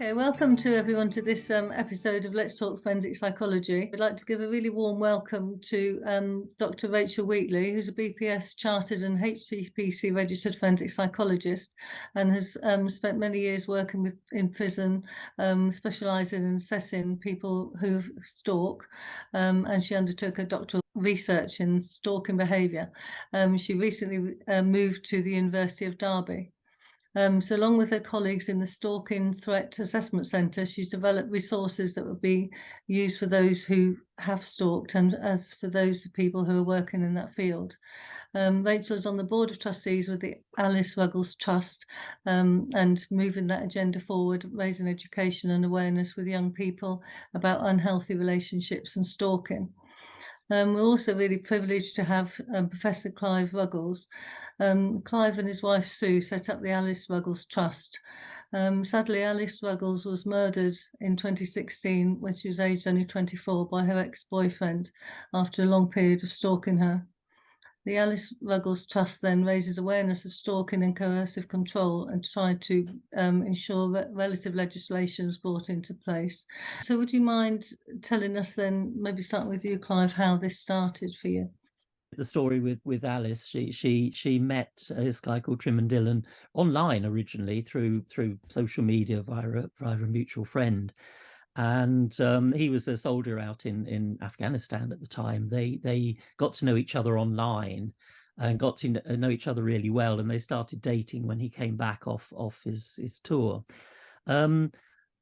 Okay, welcome to everyone to this episode of Let's Talk Forensic Psychology. I'd like to give a really warm welcome to Dr Rachael Wheatley, who's a BPS chartered and HCPC registered forensic psychologist and has spent many years working in prison, specialising in assessing people who stalk, and she undertook a doctoral research in stalking behaviour. She recently moved to the University of Derby. So along with her colleagues in the Stalking Threat Assessment Centre, she's developed resources that would be used for those who have stalked and as for those people who are working in that field. Rachel is on the board of trustees with the Alice Ruggles Trust and moving that agenda forward, raising education and awareness with young people about unhealthy relationships and stalking. We're also really privileged to have Professor Clive Ruggles. Clive and his wife Sue set up the Alice Ruggles Trust. Sadly, Alice Ruggles was murdered in 2016 when she was aged only 24 by her ex-boyfriend after a long period of stalking her. The Alice Ruggles Trust then raises awareness of stalking and coercive control and tried to ensure that relative legislation is brought into place. So would you mind telling us then, maybe starting with you, Clive, how this started for you? The story with Alice, she met this guy called Trim and Dillon online originally through social media via a mutual friend. And he was a soldier out in Afghanistan at the time. They got to know each other online and got to know each other really well. And they started dating when he came back off his tour.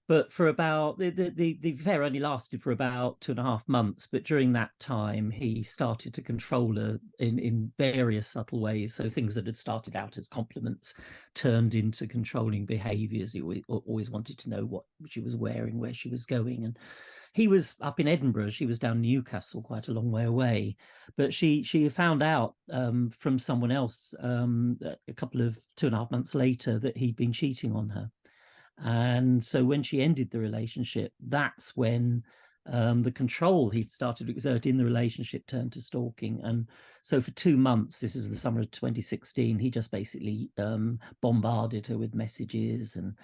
But for about the affair only lasted for about 2.5 months. But during that time, he started to control her in various subtle ways. So things that had started out as compliments turned into controlling behaviours. He always wanted to know what she was wearing, where she was going. And he was up in Edinburgh. She was down in Newcastle, quite a long way away. But she found out from someone else a couple of 2.5 months later that he'd been cheating on her. And so when she ended the relationship, that's when the control he'd started to exert in the relationship turned to stalking. And so for 2 months, this is the summer of 2016, he just basically bombarded her with messages. And,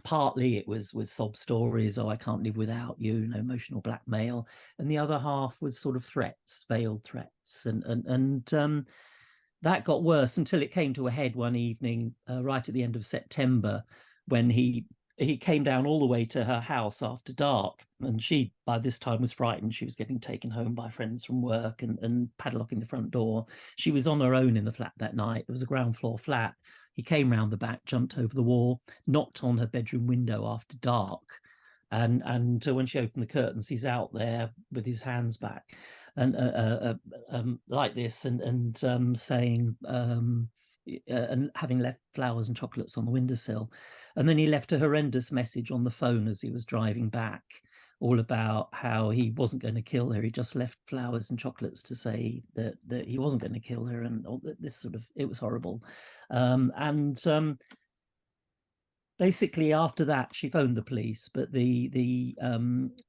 partly it was sob stories, oh, I can't live without you, emotional blackmail. And the other half was sort of threats, veiled threats. And that got worse until it came to a head one evening right at the end of September, when he came down all the way to her house after dark. And she, by this time, was frightened. She was getting taken home by friends from work and padlocking the front door. She was on her own in the flat that night. It was a ground floor flat. He came round the back, jumped over the wall, knocked on her bedroom window after dark. And when she opened the curtains, he's out there with his hands back and like this and saying... and having left flowers and chocolates on the windowsill. And then he left a horrendous message on the phone as he was driving back, all about how he wasn't going to kill her. He just left flowers and chocolates to say that he wasn't going to kill her, and all this sort of, it was horrible. Basically, after that, she phoned the police, but the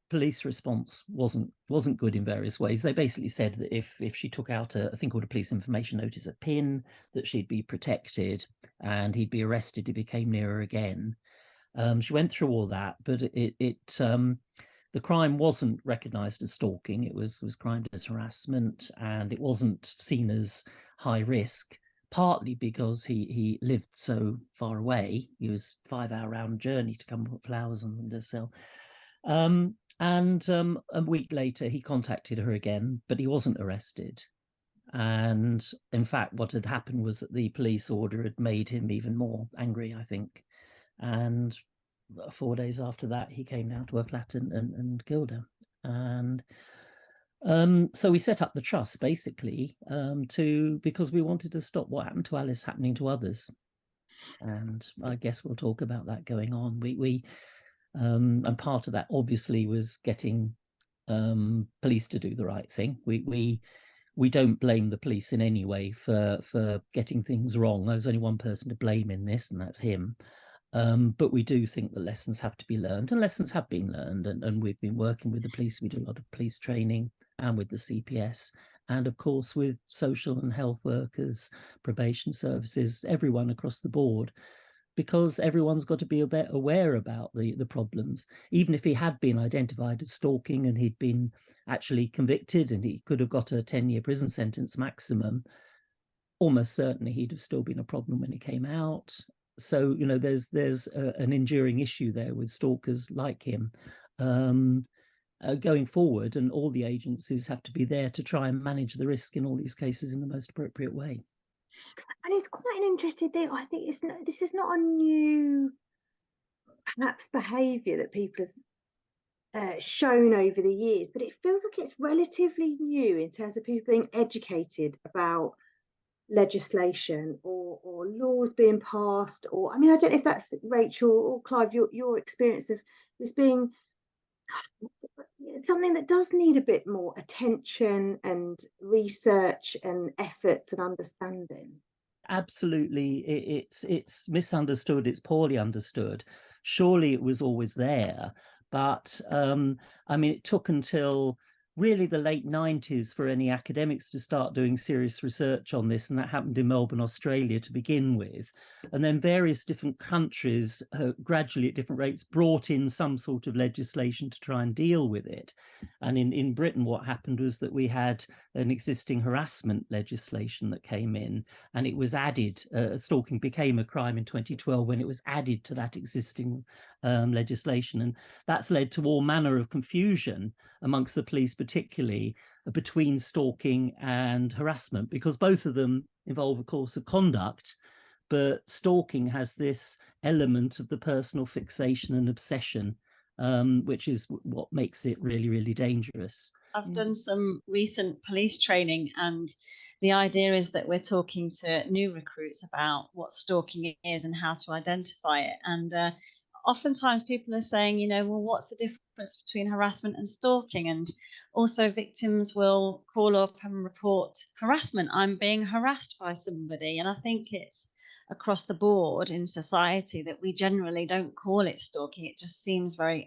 police response wasn't good in various ways. They basically said that if she took out a thing called a police information notice, a PIN, that she'd be protected and he'd be arrested if he came near her again. She went through all that, but the crime wasn't recognised as stalking. It was crimed as harassment, and it wasn't seen as high risk. Partly because he lived so far away. He was 5-hour round journey to come put flowers on the windowsill. And a week later, he contacted her again, but he wasn't arrested. And in fact, what had happened was that the police order had made him even more angry, I think. And 4 days after that, he came down to her flat and killed her. And so we set up the trust basically because we wanted to stop what happened to Alice happening to others. And I guess we'll talk about that going on. We and part of that obviously was getting police to do the right thing. We don't blame the police in any way for getting things wrong. There's only one person to blame in this, and that's him. But we do think that lessons have to be learned, and lessons have been learned. And we've been working with the police. We do a lot of police training, and with the CPS, and of course with social and health workers, probation services, everyone across the board, because everyone's got to be a bit aware about the problems. Even if he had been identified as stalking and he'd been actually convicted and he could have got a 10-year prison sentence maximum, almost certainly he'd have still been a problem when he came out. So, you know, there's an enduring issue there with stalkers like him going forward, and all the agencies have to be there to try and manage the risk in all these cases in the most appropriate way. And it's quite an interesting thing. I think this is not a new, perhaps, behaviour that people have shown over the years, but it feels like it's relatively new in terms of people being educated about legislation or laws being passed. Or, I mean, I don't know if that's, Rachel or Clive, your experience of this being something that does need a bit more attention and research and efforts and understanding. Absolutely, it's misunderstood, it's poorly understood. Surely it was always there, but I mean, it took until really the late 90s for any academics to start doing serious research on this, and that happened in Melbourne, Australia to begin with. And then various different countries gradually at different rates brought in some sort of legislation to try and deal with it. And in Britain, what happened was that we had an existing harassment legislation that came in, and it was added, stalking became a crime in 2012 when it was added to that existing legislation. And that's led to all manner of confusion amongst the police, particularly between stalking and harassment, because both of them involve a course of conduct, but stalking has this element of the personal fixation and obsession, which is what makes it really, really dangerous. I've done some recent police training, and the idea is that we're talking to new recruits about what stalking is and how to identify it. And oftentimes people are saying, you know, well, what's the difference between harassment and stalking? And also victims will call up and report harassment. I'm being harassed by somebody. And I think it's across the board in society that we generally don't call it stalking. It just seems a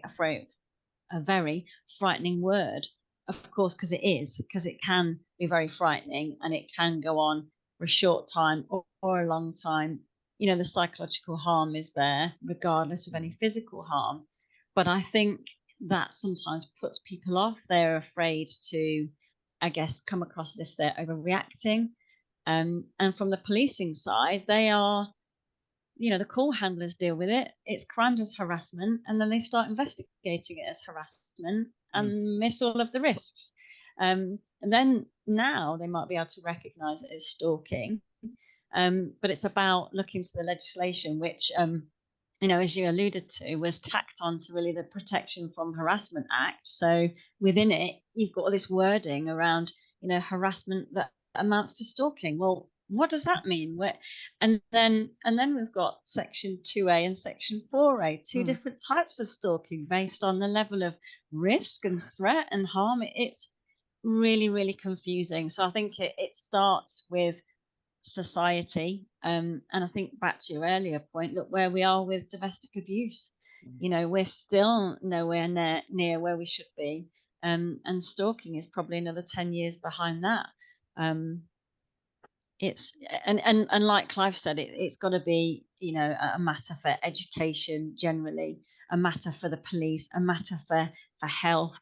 very frightening word, of course, because it can be very frightening, and it can go on for a short time or a long time. You know, the psychological harm is there regardless of any physical harm. But I think that sometimes puts people off. They're afraid to, I guess, come across as if they're overreacting. And from the policing side, they are, you know, the call handlers deal with it. It's crimed as harassment, and then they start investigating it as harassment and miss all of the risks. And then now they might be able to recognise it as stalking. But it's about looking to the legislation, which, you know, as you alluded to, was tacked on to really the Protection from Harassment Act. So within it, you've got all this wording around, you know, harassment that amounts to stalking. Well, what does that mean? And then we've got Section 2A and Section 4A, two different types of stalking based on the level of risk and threat and harm. It's really, really confusing. So I think it starts with society, and I think back to your earlier point, look where we are with domestic abuse. You know, we're still nowhere near where we should be, and stalking is probably another 10 years behind that. It's and like Clive said, it's got to be, you know, a matter for education generally, a matter for the police, a matter for health.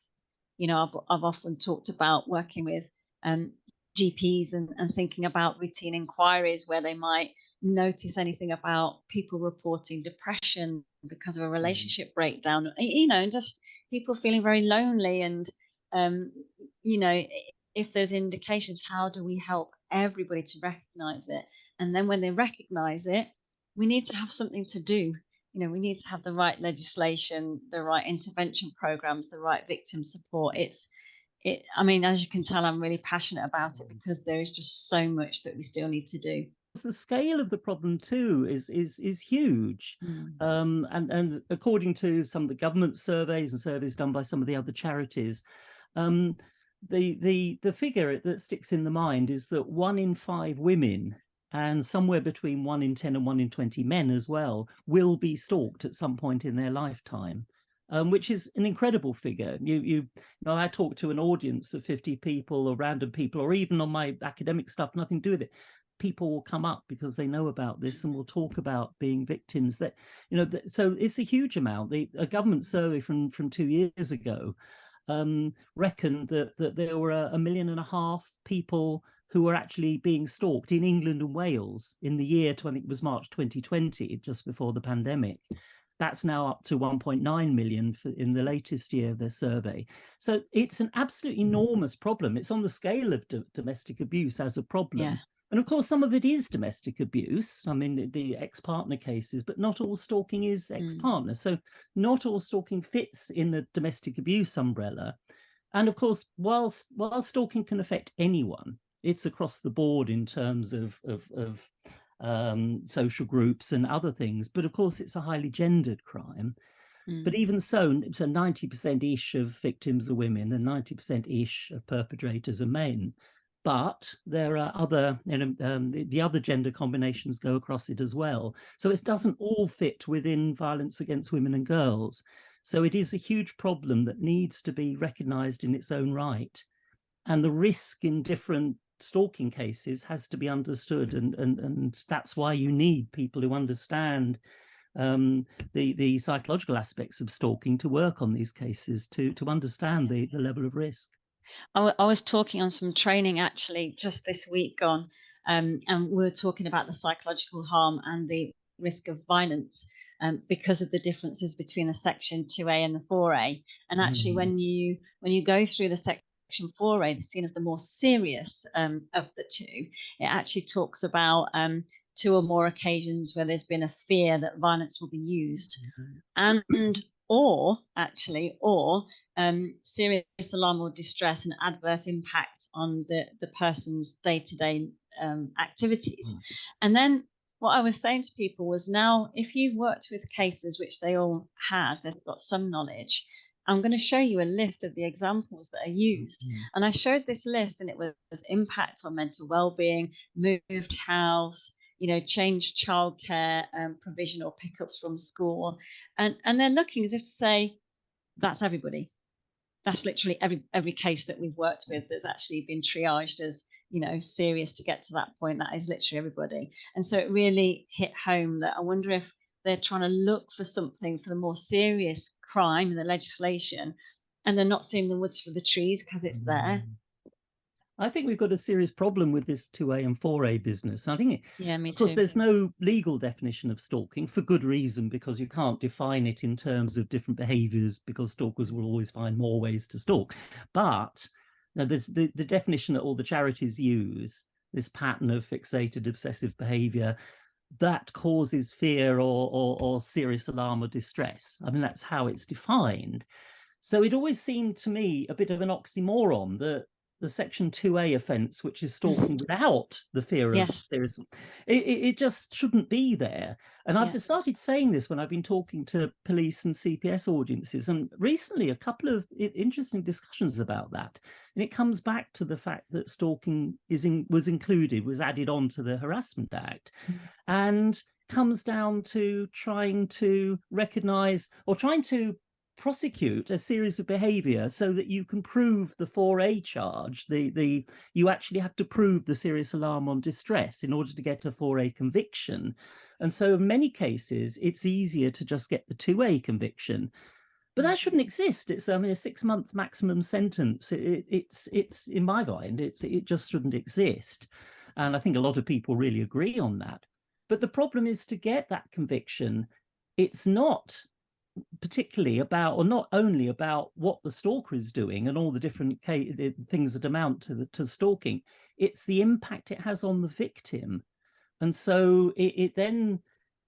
You know, I've often talked about working with GPs and thinking about routine inquiries where they might notice anything about people reporting depression because of a relationship breakdown, you know, and just people feeling very lonely. And, you know, if there's indications, how do we help everybody to recognize it? And then when they recognize it, we need to have something to do. You know, we need to have the right legislation, the right intervention programs, the right victim support. I mean, as you can tell, I'm really passionate about it because there is just so much that we still need to do. The scale of the problem too is huge, and according to some of the government surveys and surveys done by some of the other charities, the figure that sticks in the mind is that 1 in 5 women and somewhere between 1 in 10 and 1 in 20 men as well will be stalked at some point in their lifetime. Which is an incredible figure. You know, I talk to an audience of 50 people or random people, or even on my academic stuff, nothing to do with it. people will come up because they know about this and will talk about being victims. That, you know, so it's a huge amount. A government survey from 2 years ago reckoned that there were 1.5 million people who were actually being stalked in England and Wales in the year, I think it was March 2020, just before the pandemic. That's now up to 1.9 million in the latest year of their survey. So it's an absolutely enormous problem. It's on the scale of domestic abuse as a problem. Yeah. And of course, some of it is domestic abuse. I mean, the ex-partner cases, but not all stalking is ex-partner. So not all stalking fits in the domestic abuse umbrella. And of course, while stalking can affect anyone, it's across the board in terms of social groups and other things. But of course, it's a highly gendered crime. But even so 90%-ish of victims are women and 90%-ish of perpetrators are men. But there are other, the other gender combinations go across it as well. So it doesn't all fit within violence against women and girls. So it is a huge problem that needs to be recognised in its own right. And the risk in different stalking cases has to be understood. And that's why you need people who understand the psychological aspects of stalking to work on these cases, to understand the level of risk. I was talking on some training actually just this week gone, and we were talking about the psychological harm and the risk of violence because of the differences between the Section 2A and the 4A. And actually, when you go through the Section 4A, that's seen as the more serious of the two, it actually talks about 2 or more occasions where there's been a fear that violence will be used, or serious alarm or distress and adverse impact on the person's day-to-day activities. And then what I was saying to people was, now, if you've worked with cases, which they all had, they've got some knowledge, I'm going to show you a list of the examples that are used. And I showed this list, and it was impact on mental well-being, moved house, changed childcare provision or pickups from school. And they're looking as if to say, that's everybody. That's literally every case that we've worked with that's actually been triaged as, serious to get to that point. That is literally everybody. And so it really hit home that I wonder if they're trying to look for something for the more serious crime in the legislation, and they're not seeing the woods for the trees because it's there. I think we've got a serious problem with this 2A and 4A business. I think, me of course, too. there's no legal definition of stalking, for good reason, because you can't define it in terms of different behaviours, because stalkers will always find more ways to stalk. But there's the definition that all the charities use, this pattern of fixated obsessive behaviour that causes fear or serious alarm or distress. I mean, that's how it's defined. So it always seemed to me a bit of an oxymoron that the Section 2A offence, which is stalking without the fear of serious, it just shouldn't be there. And I've started saying this when I've been talking to police and CPS audiences, and recently a couple of interesting discussions about that. And it comes back to the fact that stalking was added on to the Harassment Act, and comes down to trying to recognise or trying to prosecute a series of behaviour so that you can prove the 4A charge. You actually have to prove the serious alarm or distress in order to get a 4A conviction. And so in many cases, it's easier to just get the 2A conviction. But that shouldn't exist. It's a 6-month maximum sentence. It's in my mind, it just shouldn't exist. And I think a lot of people really agree on that. But the problem is, to get that conviction, it's not particularly about, or not only about, what the stalker is doing and all the different things that amount to stalking. It's the impact it has on the victim. And so it then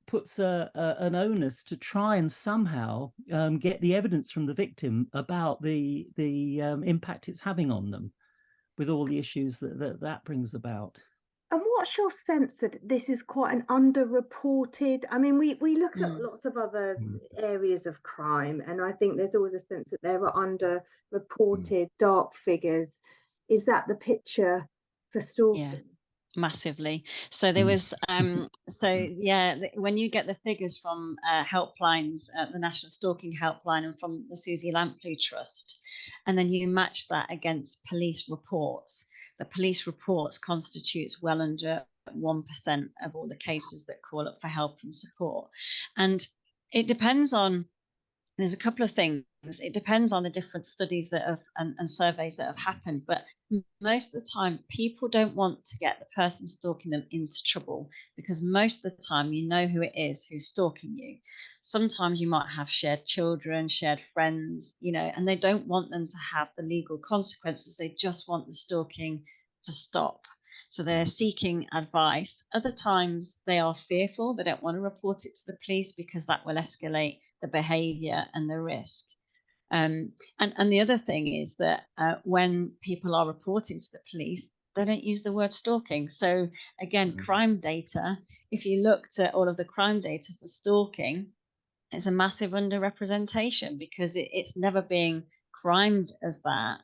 puts an onus to try and somehow get the evidence from the victim about the impact it's having on them, with all the issues that brings about. And what's your sense that this is quite an underreported? I mean, we look at lots of other areas of crime, and I think there's always a sense that there are underreported dark figures. Is that the picture for stalking? Yeah, massively. So there was, when you get the figures from helplines, the National Stalking Helpline, and from the Susie Lampley Trust, and then you match that against police reports, the police reports constitutes well under 1% of all the cases that call up for help and support. And it depends on, there's a couple of things. It depends on the different studies that have and surveys that have happened. But most of the time, people don't want to get the person stalking them into trouble, because most of the time you know who it is who's stalking you. Sometimes you might have shared children, shared friends, and they don't want them to have the legal consequences. They just want the stalking to stop. So they're seeking advice. Other times they are fearful. They don't want to report it to the police because that will escalate the behavior and the risk. And the other thing is that when people are reporting to the police, they don't use the word stalking. So again, crime data, if you looked at all of the crime data for stalking, it's a massive underrepresentation because it's never being crimed as that.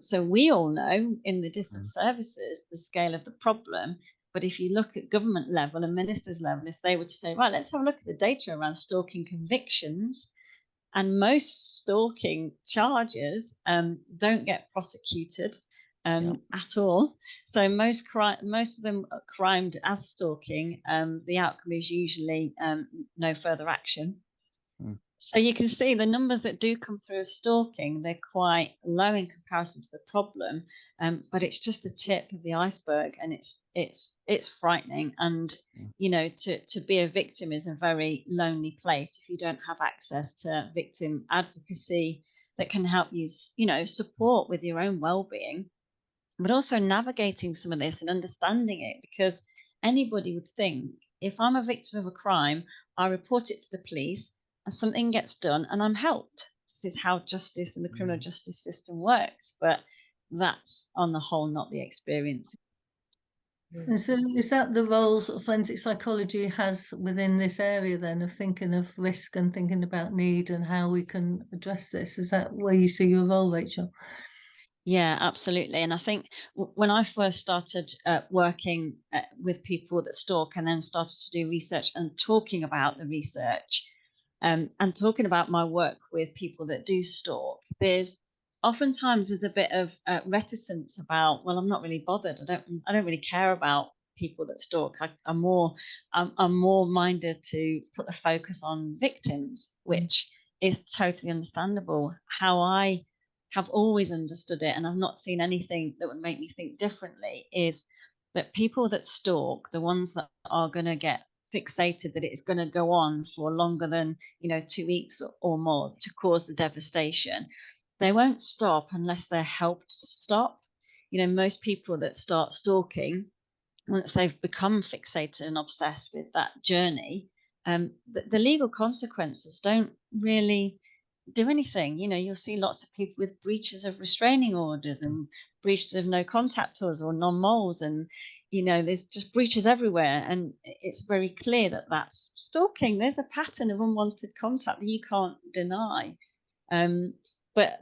So we all know in the different services the scale of the problem. But if you look at government level and ministers level, if they were to say, right, let's have a look at the data around stalking convictions, and most stalking charges don't get prosecuted at all. So most of them are crimed as stalking. The outcome is usually no further action. So you can see the numbers that do come through as stalking, they're quite low in comparison to the problem, but it's just the tip of the iceberg, and it's frightening. And to be a victim is a very lonely place if you don't have access to victim advocacy that can help you, support with your own well-being, but also navigating some of this and understanding it, because anybody would think, if I'm a victim of a crime, I report it to the police and something gets done and I'm helped. This is how justice and the criminal justice system works. But that's on the whole not the experience. And so is that the role sort of forensic psychology has within this area then, of thinking of risk and thinking about need and how we can address this? Is that where you see your role, Rachel? Yeah, absolutely. And I think when I first started working with people that stalk, and then started to do research and talking about the research, and talking about my work with people that do stalk, there's a bit of reticence about, well, I'm not really bothered. I don't really care about people that stalk. I'm more minded to put the focus on victims, which is totally understandable. How I have always understood it, and I've not seen anything that would make me think differently, is that people that stalk, the ones that are going to get fixated that it's going to go on for longer than 2 weeks or more to cause the devastation, they won't stop unless they're helped to stop. Most people that start stalking, once they've become fixated and obsessed with that journey, the legal consequences don't really do anything. You'll see lots of people with breaches of restraining orders and breaches of no contact orders or non-moles, and there's just breaches everywhere, and it's very clear that that's stalking. There's a pattern of unwanted contact that you can't deny. But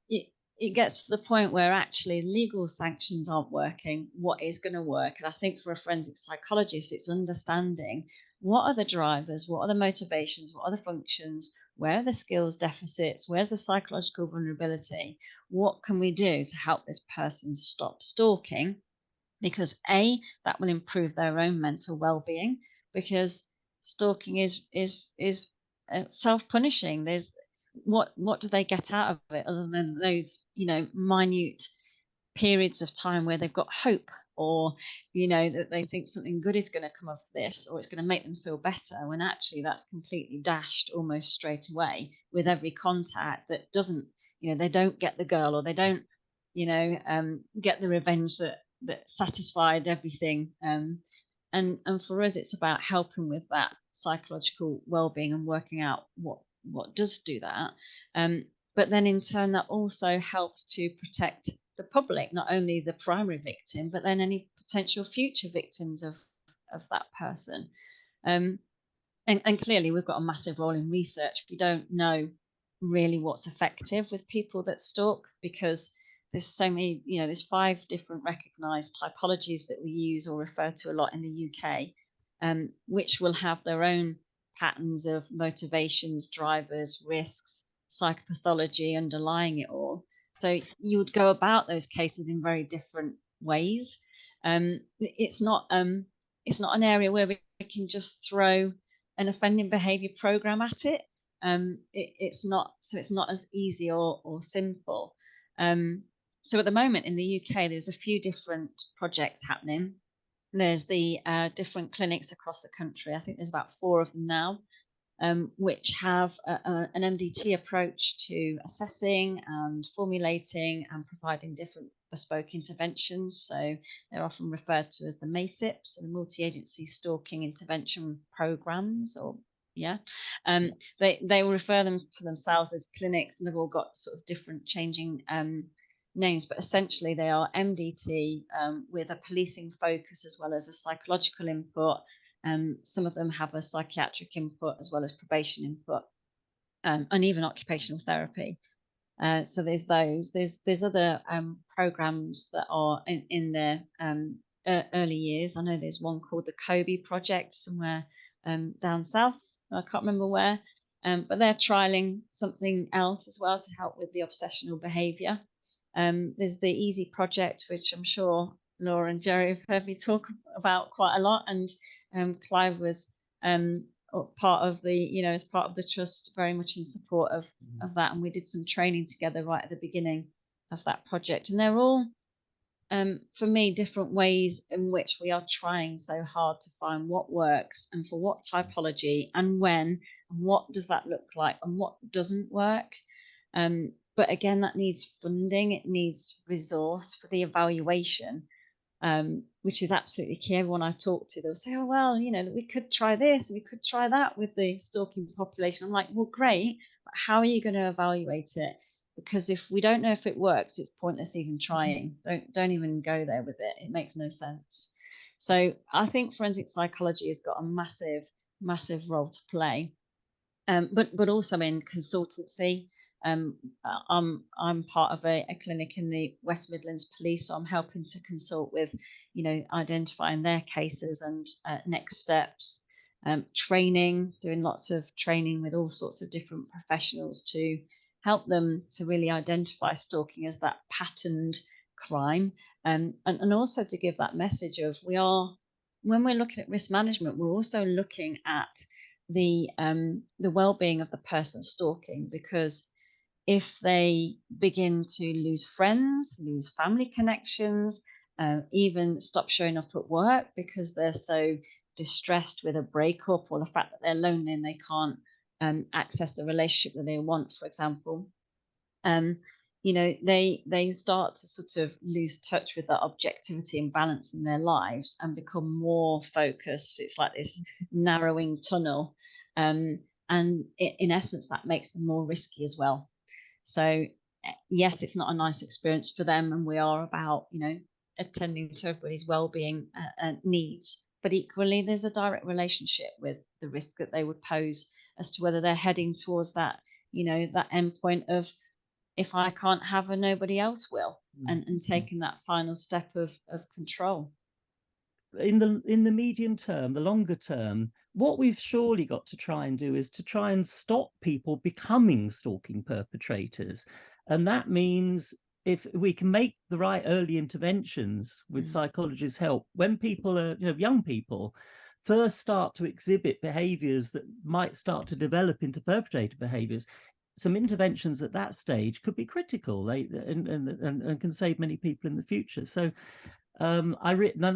it gets to the point where actually legal sanctions aren't working. What is going to work? And I think for a forensic psychologist, it's understanding what are the drivers, what are the motivations, what are the functions, where are the skills deficits, where's the psychological vulnerability, what can we do to help this person stop stalking? Because that will improve their own mental well-being, because stalking is self-punishing. There's what do they get out of it other than those minute periods of time where they've got hope, or that they think something good is going to come of this, or it's going to make them feel better, when actually that's completely dashed almost straight away with every contact that doesn't, they don't get the girl, or they don't get the revenge that satisfied everything. And for us, it's about helping with that psychological well-being and working out what does do that. But then in turn, that also helps to protect the public, not only the primary victim, but then any potential future victims of that person. And clearly, we've got a massive role in research. We don't know really what's effective with people that stalk, because there's so many, there's 5 different recognized typologies that we use or refer to a lot in the UK, which will have their own patterns of motivations, drivers, risks, psychopathology underlying it all. So you would go about those cases in very different ways. It's not it's not an area where we can just throw an offending behaviour program at it. It's not as easy or simple. So at the moment in the UK, there's a few different projects happening. There's the different clinics across the country. I think there's about 4 of them now, which have an MDT approach to assessing and formulating and providing different bespoke interventions. So they're often referred to as the MASIPs, the multi-agency stalking intervention programs, or they will refer them to themselves as clinics, and they've all got sort of different changing names, but essentially they are MDT with a policing focus as well as a psychological input. Some of them have a psychiatric input as well as probation input, and even occupational therapy. So there's those. There's other programs that are in their early years. I know there's one called the Kobe Project somewhere down south. I can't remember where, but they're trialing something else as well to help with the obsessional behaviour. There's the EASI project, which I'm sure Laura and Jerry have heard me talk about quite a lot, and Clive was part of the, as part of the trust, very much in support of that, and we did some training together right at the beginning of that project. And they're all, for me, different ways in which we are trying so hard to find what works and for what typology and when, and what does that look like and what doesn't work. But again, that needs funding, it needs resource for the evaluation, which is absolutely key. Everyone I talk to, they'll say, oh, well, we could try this, we could try that with the stalking population. I'm like, well, great, but how are you going to evaluate it? Because if we don't know if it works, it's pointless even trying. Don't even go there with it. It makes no sense. So I think forensic psychology has got a massive, massive role to play, but also in consultancy. I'm part of a clinic in the West Midlands Police, so I'm helping to consult with, identifying their cases and next steps, training, doing lots of training with all sorts of different professionals to help them to really identify stalking as that patterned crime, and also to give that message of when we're looking at risk management, we're also looking at the well-being of the person stalking, because if they begin to lose friends, lose family connections, even stop showing up at work because they're so distressed with a breakup or the fact that they're lonely and they can't access the relationship that they want, for example, they start to sort of lose touch with that objectivity and balance in their lives and become more focused. It's like this narrowing tunnel. And in essence, that makes them more risky as well. So yes, it's not a nice experience for them, and we are about, attending to everybody's well-being needs. But equally, there's a direct relationship with the risk that they would pose as to whether they're heading towards that, that end point of, if I can't have her, nobody else will, and taking that final step of control. In the medium term, the longer term, what we've surely got to try and do is to try and stop people becoming stalking perpetrators. And that means if we can make the right early interventions with psychologists' help, when people are, young people first start to exhibit behaviors that might start to develop into perpetrator behaviors, some interventions at that stage could be critical and can save many people in the future. So and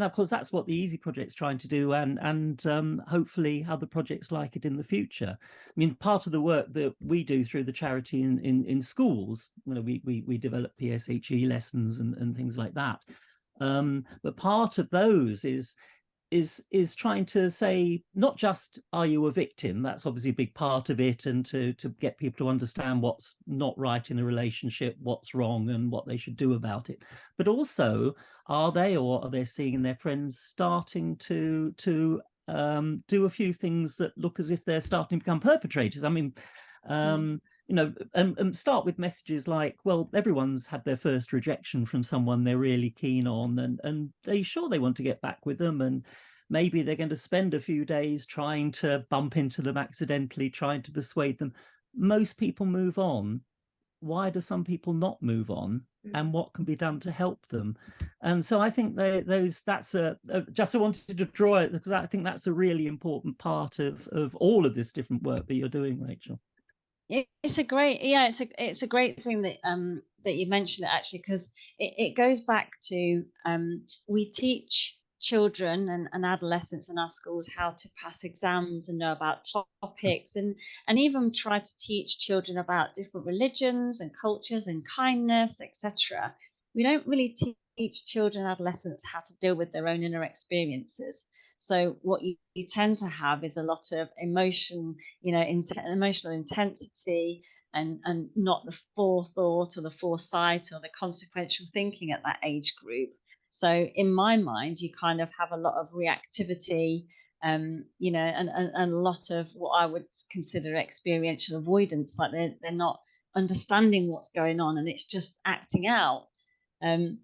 of course that's what the EASI project's trying to do, and hopefully other projects like it in the future. I mean, part of the work that we do through the charity in schools, we develop PSHE lessons and things like that. But part of those is trying to say, not just are you a victim, that's obviously a big part of it, and to get people to understand what's not right in a relationship, what's wrong and what they should do about it, but also are they seeing their friends starting to do a few things that look as if they're starting to become perpetrators. I mean, and start with messages like, well, everyone's had their first rejection from someone they're really keen on, and they're sure they want to get back with them, and maybe they're going to spend a few days trying to bump into them accidentally, trying to persuade them. Most people move on. why do some people not move on, and what can be done to help them? And so I think that's just I wanted to draw it because I think that's a really important part of all of this different work that you're doing, Rachel. It's a great, it's a great thing that that you mentioned it, actually, because it goes back to we teach children and adolescents in our schools how to pass exams and know about topics, and even try to teach children about different religions and cultures and kindness, etc. We don't really teach children and adolescents how to deal with their own inner experiences. So what you tend to have is a lot of emotion, emotional intensity, and not the forethought or the foresight or the consequential thinking at that age group. So in my mind, you kind of have a lot of reactivity, and a lot of what I would consider experiential avoidance, like they're not understanding what's going on and it's just acting out. And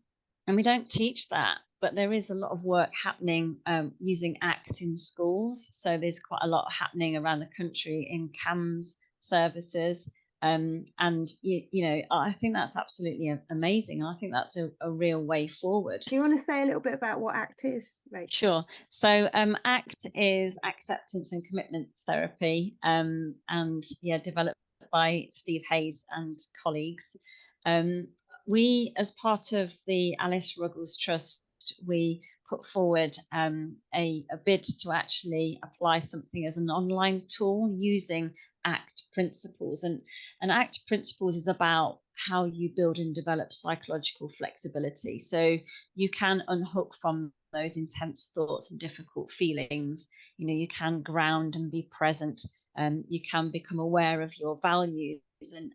we don't teach that. But there is a lot of work happening using ACT in schools. So there's quite a lot happening around the country in CAMS services. And, I think that's absolutely amazing. I think that's a real way forward. Do you want to say a little bit about what ACT is, Rachel? Sure. So ACT is acceptance and commitment therapy, and developed by Steve Hayes and colleagues. We, as part of the Alice Ruggles Trust, we put forward a bid to actually apply something as an online tool using ACT principles. And ACT principles is about how you build and develop psychological flexibility. So you can unhook from those intense thoughts and difficult feelings. You can ground and be present. You can become aware of your values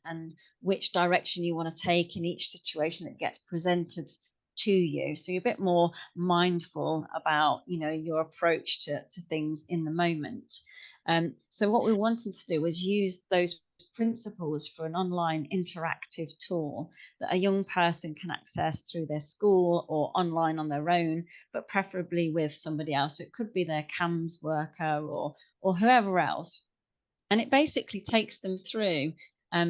and which direction you want to take in each situation that gets presented to you. So you're a bit more mindful about your approach to things in the moment. So what we wanted to do was use those principles for an online interactive tool that a young person can access through their school or online on their own, but preferably with somebody else. So it could be their CAMS worker or whoever else. And it basically takes them through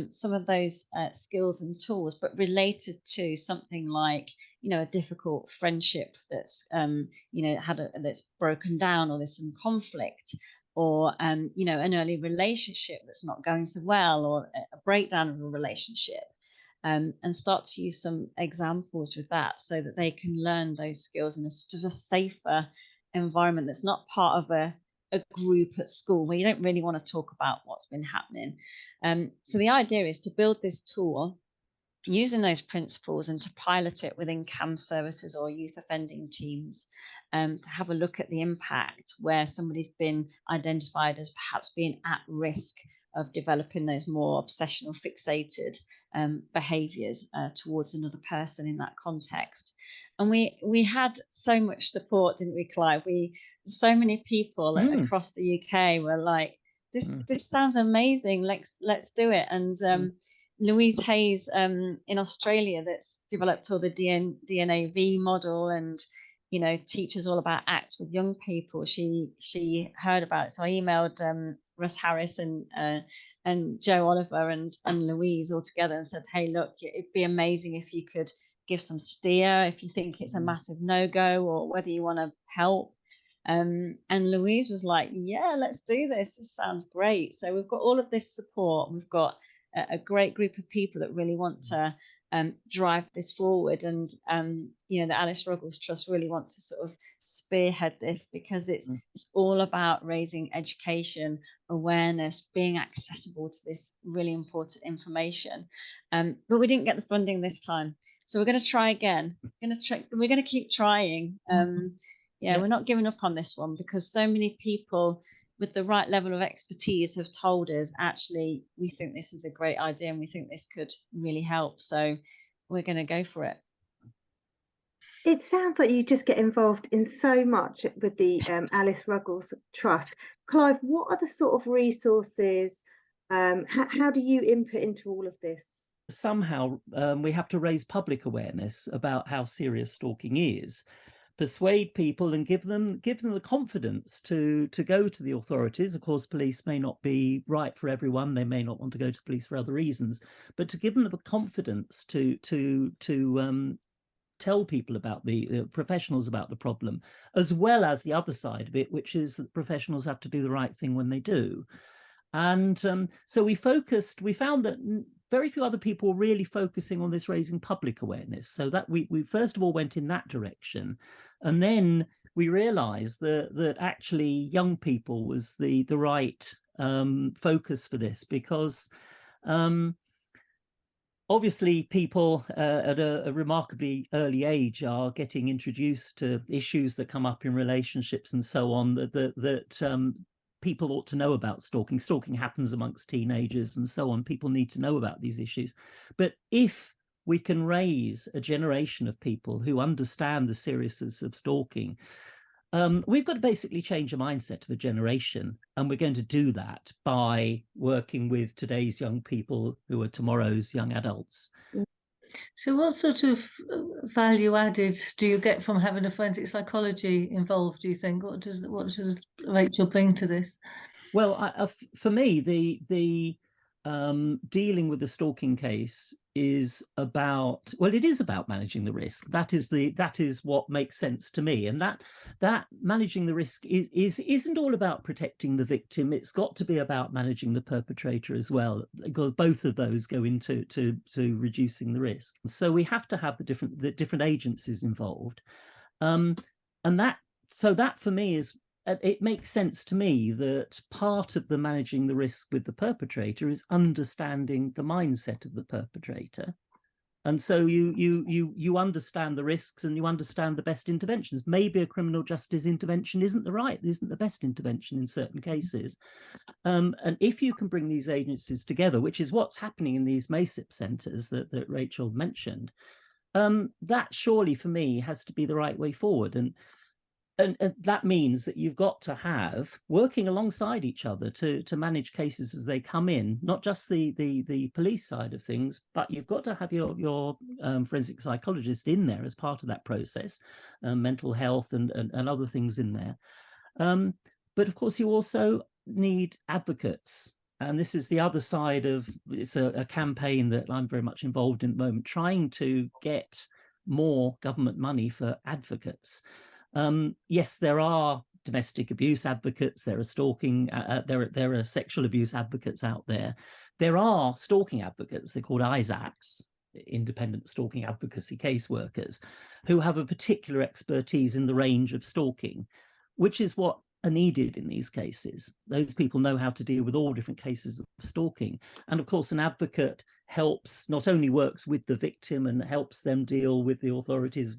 some of those skills and tools, but related to something like a difficult friendship that's that's broken down, or there's some conflict, or an early relationship that's not going so well, or a breakdown of a relationship, and start to use some examples with that so that they can learn those skills in a sort of a safer environment that's not part of a group at school where you don't really want to talk about what's been happening. So the idea is to build this tool using those principles and to pilot it within CAMS services or youth offending teams, to have a look at the impact where somebody's been identified as perhaps being at risk of developing those more obsessional fixated behaviours towards another person in that context. And we had so much support, didn't we, Clive? So many people across the UK were like, this sounds amazing, let's do it. And Louise Hayes in Australia, that's developed all the DNAV model and teaches all about ACT with young people. She heard about it, so I emailed Russ Harris and Joe Oliver and Louise all together and said, hey, look, it'd be amazing if you could give some steer if you think it's a massive no-go, or whether you want to help. And Louise was like, yeah, let's do this. This sounds great. So we've got all of this support. We've got a great group of people that really want to drive this forward. And, the Alice Ruggles Trust really want to sort of spearhead this, because it's all about raising education, awareness, being accessible to this really important information. But we didn't get the funding this time. So we're going to try again. We're going to keep trying. We're not giving up on this one, because so many people with the right level of expertise have told us, actually, we think this is a great idea and we think this could really help. So we're going to go for it. It sounds like you just get involved in so much with the Alice Ruggles Trust. Clive, what are the sort of resources? How do you input into all of this? Somehow we have to raise public awareness about how serious stalking is, persuade people and give them the confidence to go to the authorities. Of course, police may not be right for everyone. They may not want to go to police for other reasons, but to give them the confidence to tell people about the professionals about the problem, as well as the other side of it, which is that professionals have to do the right thing when they do. And so we found that very few other people were really focusing on this raising public awareness. So that we first of all went in that direction. And then we realized that actually young people was the right focus for this, because obviously people at a remarkably early age are getting introduced to issues that come up in relationships and so on, that people ought to know about stalking. Stalking happens amongst teenagers and so on. People need to know about these issues. But if we can raise a generation of people who understand the seriousness of stalking, we've got to basically change the mindset of a generation. And we're going to do that by working with today's young people who are tomorrow's young adults. So what sort of value added do you get from having a forensic psychology involved, do you think? What does Rachel bring to this? Well, for me, the dealing with the stalking case is about, well, it is about managing the risk. That is what makes sense to me. And that managing the risk isn't all about protecting the victim. It's got to be about managing the perpetrator as well, because both of those go into to reducing the risk. So we have to have the different agencies involved. And that for me is, it makes sense to me that part of the managing the risk with the perpetrator is understanding the mindset of the perpetrator. And so you understand the risks and you understand the best interventions. Maybe a criminal justice intervention isn't the best intervention in certain cases. And if you can bring these agencies together, which is what's happening in these MASIP centres that Rachel mentioned, that surely for me has to be the right way forward. And that means that you've got to have working alongside each other to manage cases as they come in, not just the police side of things, but you've got to have your forensic psychologist in there as part of that process, mental health and other things in there. But of course, you also need advocates. And this is the other side of, it's a campaign that I'm very much involved in at the moment, trying to get more government money for advocates. Yes, there are domestic abuse advocates, there are stalking, there are sexual abuse advocates out there. There are stalking advocates, they're called ISACs, independent stalking advocacy caseworkers, who have a particular expertise in the range of stalking, which is what are needed in these cases. Those people know how to deal with all different cases of stalking. And of course, an advocate not only works with the victim and helps them deal with the authorities,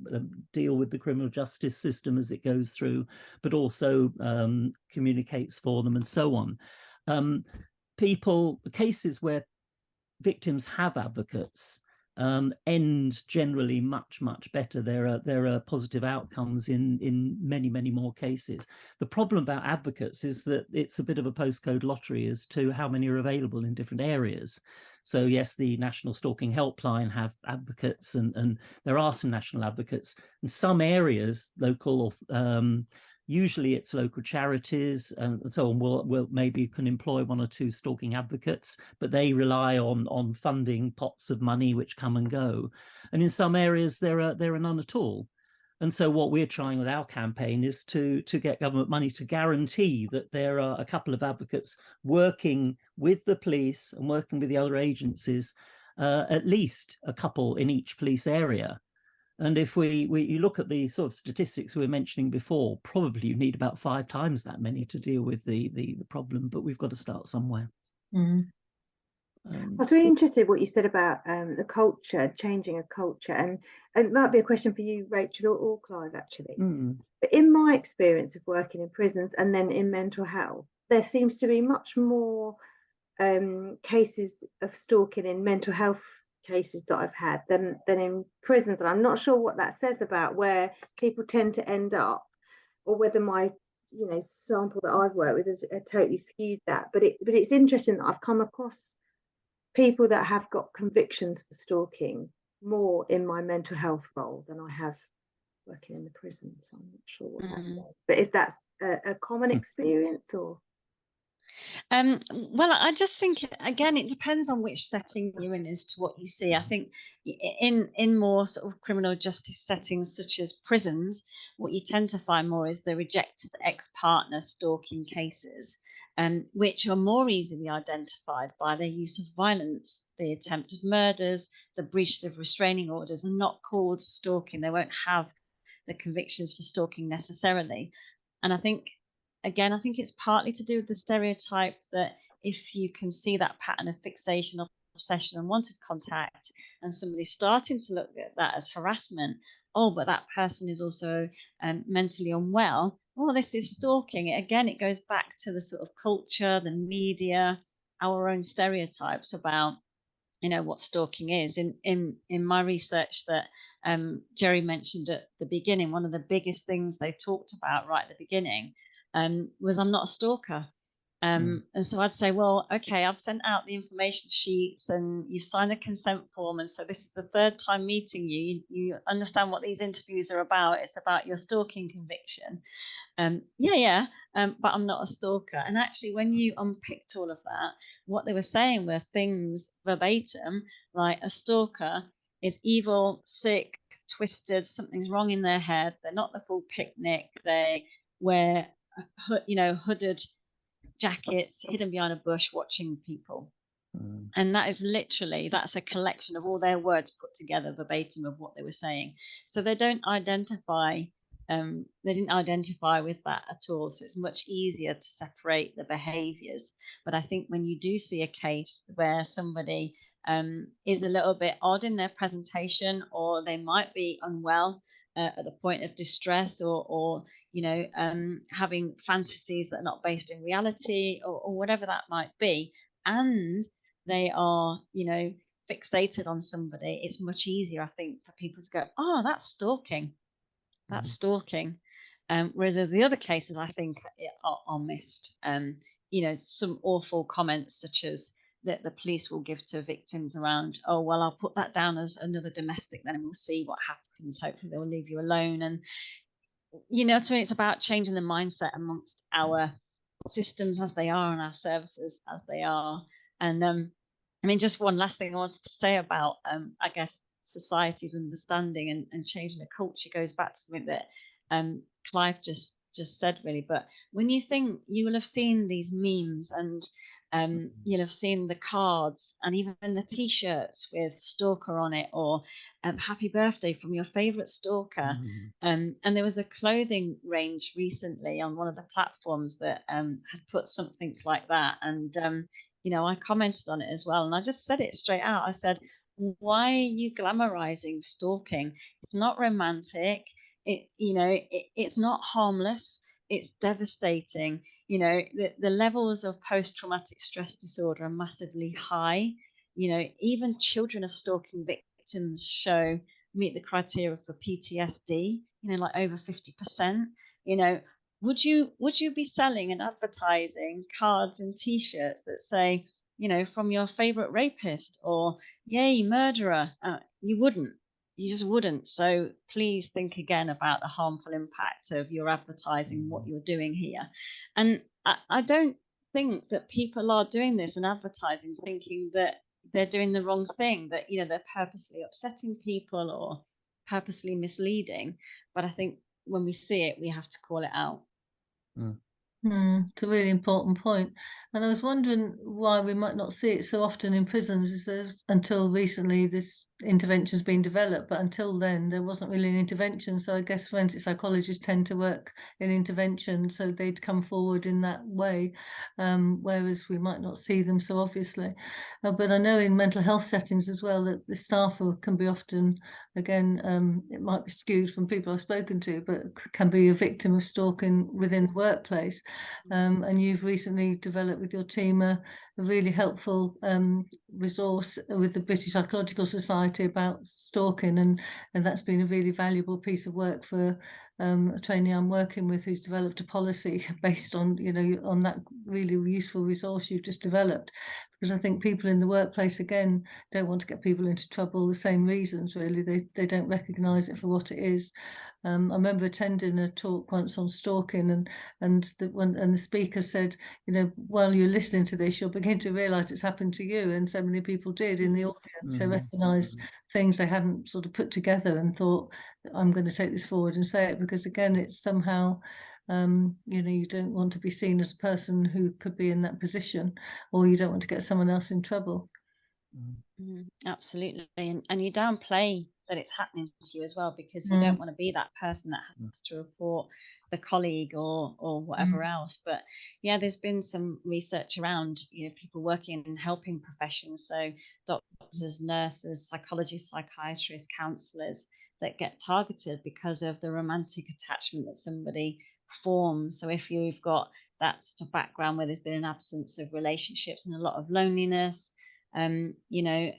deal with the criminal justice system as it goes through, but also communicates for them and so on. Cases where victims have advocates end generally much better. There are positive outcomes in many more cases. The problem about advocates is that it's a bit of a postcode lottery as to how many are available in different areas. So yes, the National Stalking Helpline have advocates, and there are some national advocates. In some areas, local, usually it's local charities and so on, will maybe can employ one or two stalking advocates, but they rely on funding pots of money which come and go. And in some areas, there are none at all. And so what we're trying with our campaign is to get government money to guarantee that there are a couple of advocates working with the police and working with the other agencies, at least a couple in each police area. And if you look at the sort of statistics we were mentioning before, probably you need about 5 times that many to deal with the problem, but we've got to start somewhere. Mm. I was really interested what you said about the culture, changing a culture, and it might be a question for you, Rachel, or Clive, actually. But in my experience of working in prisons and then in mental health, there seems to be much more cases of stalking in mental health cases that I've had than in prisons, and I'm not sure what that says about where people tend to end up, or whether my sample that I've worked with are totally skewed that. But it's interesting that I've come across people that have got convictions for stalking more in my mental health role than I have working in the prison, so I'm not sure what that says. But if that's a common experience, or well, I just think, again, it depends on which setting you're in as to what you see. I think in more sort of criminal justice settings such as prisons, what you tend to find more is the rejected ex-partner stalking cases, which are more easily identified by their use of violence. The attempted murders, the breaches of restraining orders are not called stalking. They won't have the convictions for stalking necessarily. And I think it's partly to do with the stereotype that if you can see that pattern of fixation, obsession, and wanted contact, and somebody's starting to look at that as harassment, oh, but that person is also mentally unwell, oh, this is stalking. It goes back to the sort of culture, the media, our own stereotypes about what stalking is. In my research that Jerry mentioned at the beginning, one of the biggest things they talked about right at the beginning was I'm not a stalker. And so I'd say, well, okay, I've sent out the information sheets and you've signed a consent form, and so this is the third time meeting you. You understand what these interviews are about. It's about your stalking conviction. But I'm not a stalker. And actually, when you unpicked all of that, what they were saying were things verbatim, like a stalker is evil, sick, twisted, something's wrong in their head, they're not the full picnic, they wear hooded jackets, hidden behind a bush, watching people. And that is literally, that's a collection of all their words put together verbatim of what they were saying. So they didn't identify with that at all. So it's much easier to separate the behaviors. But I think when you do see a case where somebody is a little bit odd in their presentation, or they might be unwell at the point of distress, or having fantasies that are not based in reality, or whatever that might be, and they are, fixated on somebody, it's much easier, I think, for people to go, oh, that's stalking. That's stalking. Whereas the other cases, I think, are missed. Some awful comments such as that the police will give to victims around, oh, well, I'll put that down as another domestic then, and we'll see what happens. Hopefully they'll leave you alone. And, to me, it's about changing the mindset amongst our systems as they are and our services as they are. And just one last thing I wanted to say about, I guess, society's understanding and changing the culture goes back to something that Clive just said, really. But when you think, you will have seen these memes, and you'll have seen the cards and even the t-shirts with stalker on it, or happy birthday from your favorite stalker. And there was a clothing range recently on one of the platforms that had put something like that, and I commented on it as well, and I just said it straight out. I said, why are you glamorizing stalking? It's not romantic. It's not harmless. It's devastating. The levels of post-traumatic stress disorder are massively high. Even children of stalking victims meet the criteria for PTSD, like over 50%. Would you be selling and advertising cards and t-shirts that say, from your favorite rapist, or yay, murderer? You wouldn't. You just wouldn't. So please think again about the harmful impact of your advertising, what you're doing here. And I don't think that people are doing this and advertising thinking that they're doing the wrong thing, that, they're purposely upsetting people or purposely misleading. But I think when we see it, we have to call it out. It's a really important point. And I was wondering why we might not see it so often in prisons. Until recently this intervention's been developed, but until then there wasn't really an intervention. So I guess forensic psychologists tend to work in intervention, so they'd come forward in that way, whereas we might not see them so obviously. But I know in mental health settings as well that the staff can be often, again, it might be skewed from people I've spoken to, but can be a victim of stalking within the workplace. And you've recently developed with your team a really helpful resource with the British Psychological Society about stalking, and that's been a really valuable piece of work for a trainee I'm working with who's developed a policy based on, on that really useful resource you've just developed. Because I think people in the workplace, again, don't want to get people into trouble, the same reasons, really. They don't recognise it for what it is. I remember attending a talk once on stalking, and the speaker said, you know, while you're listening to this, you'll begin to realise it's happened to you, and so many people did in the audience. They recognised things they hadn't sort of put together and thought, I'm going to take this forward and say it, because again, it's somehow, you know, you don't want to be seen as a person who could be in that position, or you don't want to get someone else in trouble. Absolutely, and you downplay that it's happening to you as well, because you don't want to be that person that has to report the colleague or whatever else. But yeah, there's been some research around, you know, people working in helping professions, so doctors, nurses, psychologists, psychiatrists, counsellors, that get targeted because of the romantic attachment that somebody forms. So if you've got that sort of background where there's been an absence of relationships and a lot of loneliness, you know,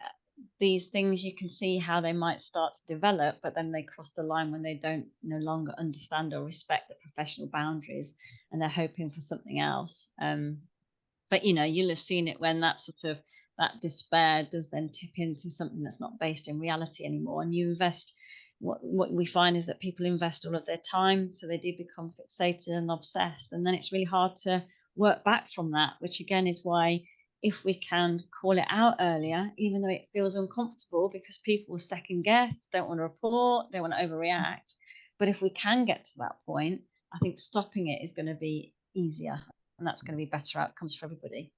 these things, you can see how they might start to develop, but then they cross the line when they don't no longer understand or respect the professional boundaries, and they're hoping for something else. But you know, you'll have seen it when that sort of that despair does then tip into something that's not based in reality anymore, and you invest. What we find is that people invest all of their time, so they do become fixated and obsessed, and then it's really hard to work back from that, which again is why, if we can call it out earlier, even though it feels uncomfortable because people will second guess, don't want to report, don't want to overreact. But if we can get to that point, I think stopping it is going to be easier, and that's going to be better outcomes for everybody.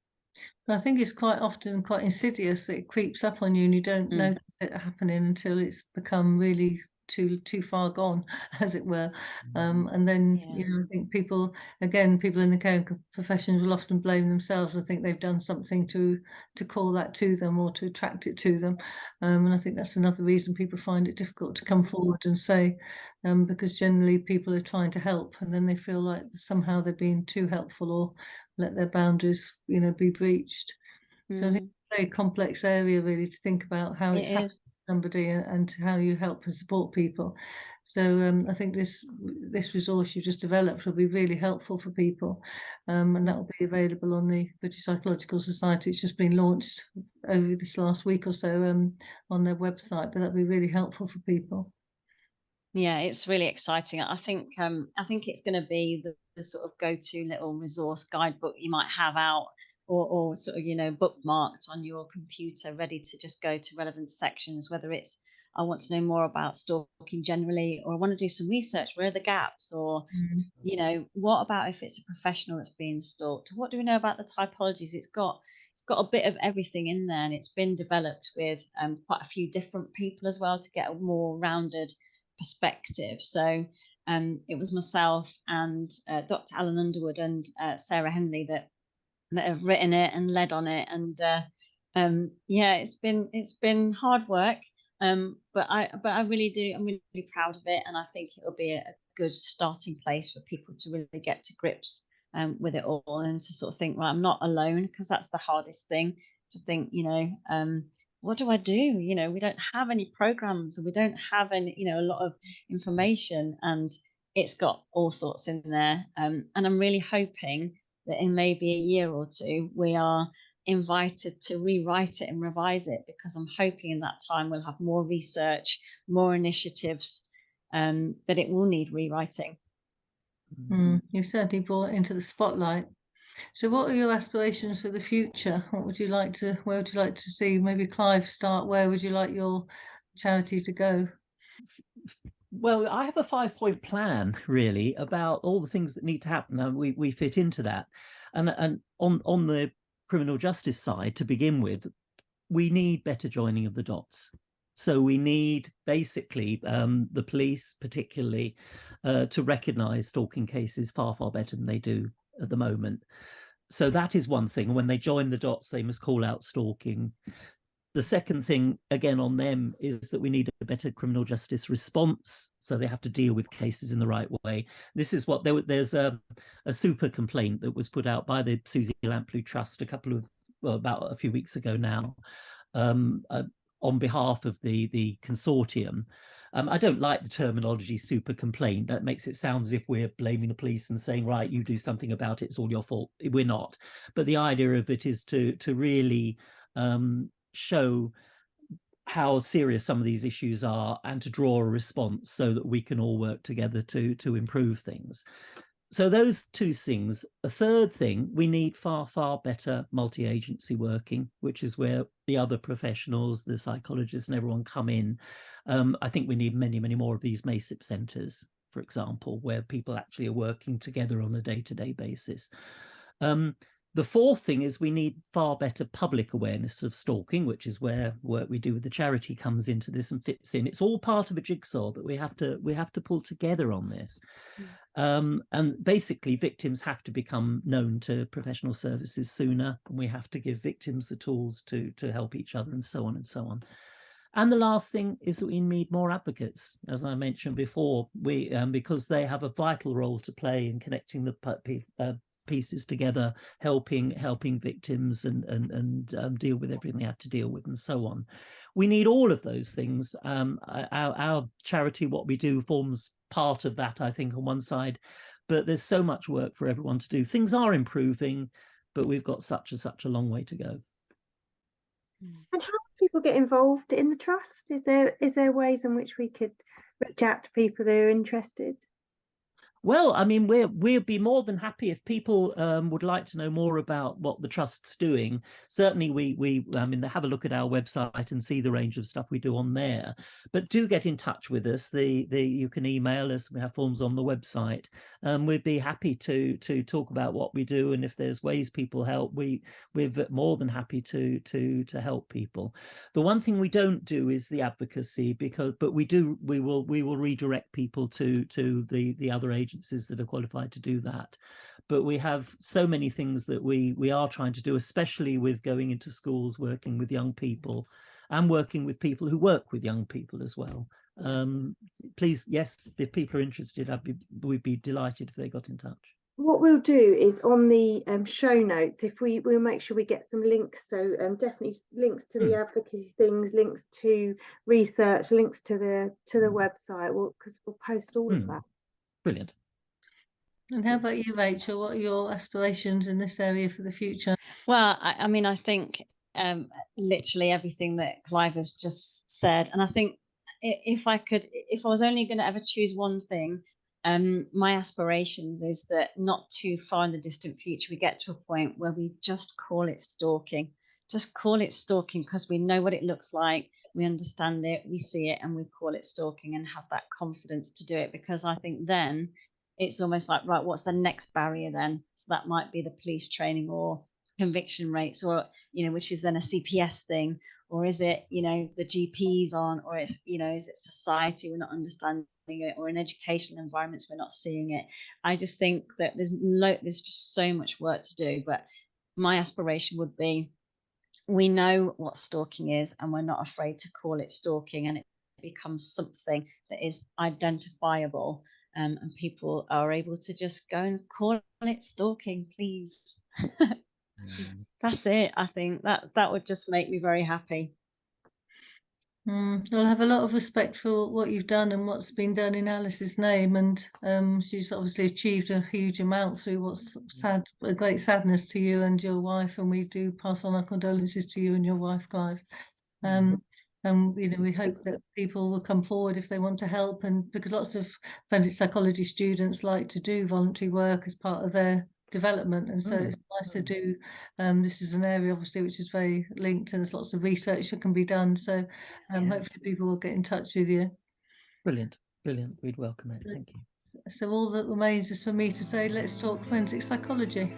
But I think it's quite often quite insidious. It creeps up on you and you don't notice it happening until it's become really too far gone, as it were. And then, you know, I think people in the care professions will often blame themselves and think they've done something to call that to them or to attract it to them. And I think that's another reason people find it difficult to come forward and say, because generally people are trying to help, and then they feel like somehow they're being too helpful or let their boundaries, you know, be breached. So I think it's a very complex area really to think about how it's happened to somebody and how you help and support people. So I think this resource you've just developed will be really helpful for people, and that will be available on the British Psychological Society. It's just been launched over this last week or so on their website, but that'll be really helpful for people. Yeah, it's really exciting. I think it's going to be the sort of go-to little resource guidebook you might have out, or sort of, you know, bookmarked on your computer, ready to just go to relevant sections, whether it's I want to know more about stalking generally, or I want to do some research, where are the gaps, or you know, what about if it's a professional that's being stalked? What do we know about the typologies? It's got a bit of everything in there, and it's been developed with quite a few different people as well to get a more rounded perspective. So it was myself and Dr. Alan Underwood and Sarah Henley that have written it and led on it, and yeah, it's been hard work, but I really do, I'm really proud of it, and I think it'll be a good starting place for people to really get to grips with it all, and to sort of think, right, I'm not alone, because that's the hardest thing, to think, you know, what do I do? You know, we don't have any programs, and we don't have any, you know, a lot of information, and it's got all sorts in there. And I'm really hoping that in maybe a year or two, we are invited to rewrite it and revise it, because I'm hoping in that time we'll have more research, more initiatives, that it will need rewriting. You've certainly brought it into the spotlight. So what are your aspirations for the future? Where would you like to see, maybe Clive start, where would you like your charity to go? Well, I have a 5-point plan really about all the things that need to happen, and we fit into that. And on the criminal justice side, to begin with, we need better joining of the dots. So we need basically the police particularly to recognise stalking cases far better than they do at the moment. So that is one thing. When they join the dots, they must call out stalking. The second thing, again, on them, is that we need a better criminal justice response. So they have to deal with cases in the right way. This is what there's a super complaint that was put out by the Susie Lamplugh Trust about a few weeks ago now, on behalf of the consortium. I don't like the terminology super complaint. That makes it sound as if we're blaming the police and saying, right, you do something about it, it's all your fault. We're not. But the idea of it is to really show how serious some of these issues are, and to draw a response so that we can all work together to improve things. So those two things. A third thing, we need far, far better multi-agency working, which is where the other professionals, the psychologists and everyone come in. I think we need many, many more of these MASIP centres, for example, where people actually are working together on a day-to-day basis. The fourth thing is we need far better public awareness of stalking, which is where work we do with the charity comes into this and fits in. It's all part of a jigsaw that we have to pull together on this. And basically, victims have to become known to professional services sooner, and we have to give victims the tools to help each other, and so on and so on. And the last thing is that we need more advocates, as I mentioned before, because they have a vital role to play in connecting the pieces together, helping victims and deal with everything they have to deal with, and so on. We need all of those things. Our charity, what we do, forms part of that, I think, on one side, but there's so much work for everyone to do. Things are improving, but we've got such a long way to go. And how do people get involved in the trust? Is there ways in which we could reach out to people that are interested? Well, I mean, we'd be more than happy if people would like to know more about what the Trust's doing. Certainly, we have a look at our website and see the range of stuff we do on there. But do get in touch with us. You can email us. We have forms on the website. We'd be happy to talk about what we do, and if there's ways people help, we're more than happy to help people. The one thing we don't do is the advocacy, but we will redirect people to the other agencies that are qualified to do that. But we have so many things that we are trying to do, especially with going into schools, working with young people, and working with people who work with young people as well. Please, yes, if people are interested, we'd be delighted if they got in touch. What we'll do is on the show notes, we'll make sure we get some links. So definitely links to the advocacy things, links to research, links to the website. Because we'll post all of that. Brilliant. And how about you, Rachel? What are your aspirations in this area for the future? Well, I mean, I think literally everything that Clive has just said. And I think if I was only going to ever choose one thing, my aspirations is that not too far in the distant future, we get to a point where we just call it stalking. Just call it stalking, because we know what it looks like, we understand it, we see it, and we call it stalking, and have that confidence to do it. Because I think then it's almost like, right, what's the next barrier then? So that might be the police training or conviction rates, or, which is then a CPS thing, or is it, the GPs on, or it's, is it society, we're not understanding it, or in educational environments, we're not seeing it. I just think that there's just so much work to do. But my aspiration would be, we know what stalking is, and we're not afraid to call it stalking, and it becomes something that is identifiable. And people are able to just go and call it stalking, please. That's it. I think that would just make me very happy. Well, I have a lot of respect for what you've done and what's been done in Alice's name, and she's obviously achieved a huge amount through what's a great sadness to you and your wife, and we do pass on our condolences to you and your wife, Clive. And we hope that people will come forward if they want to help, and because lots of forensic psychology students like to do voluntary work as part of their development, and so it's nice to do. This is an area obviously which is very linked, and there's lots of research that can be done, so hopefully people will get in touch with you. Brilliant, we'd welcome it. Thank you. So all that remains is for me to say, let's talk forensic psychology.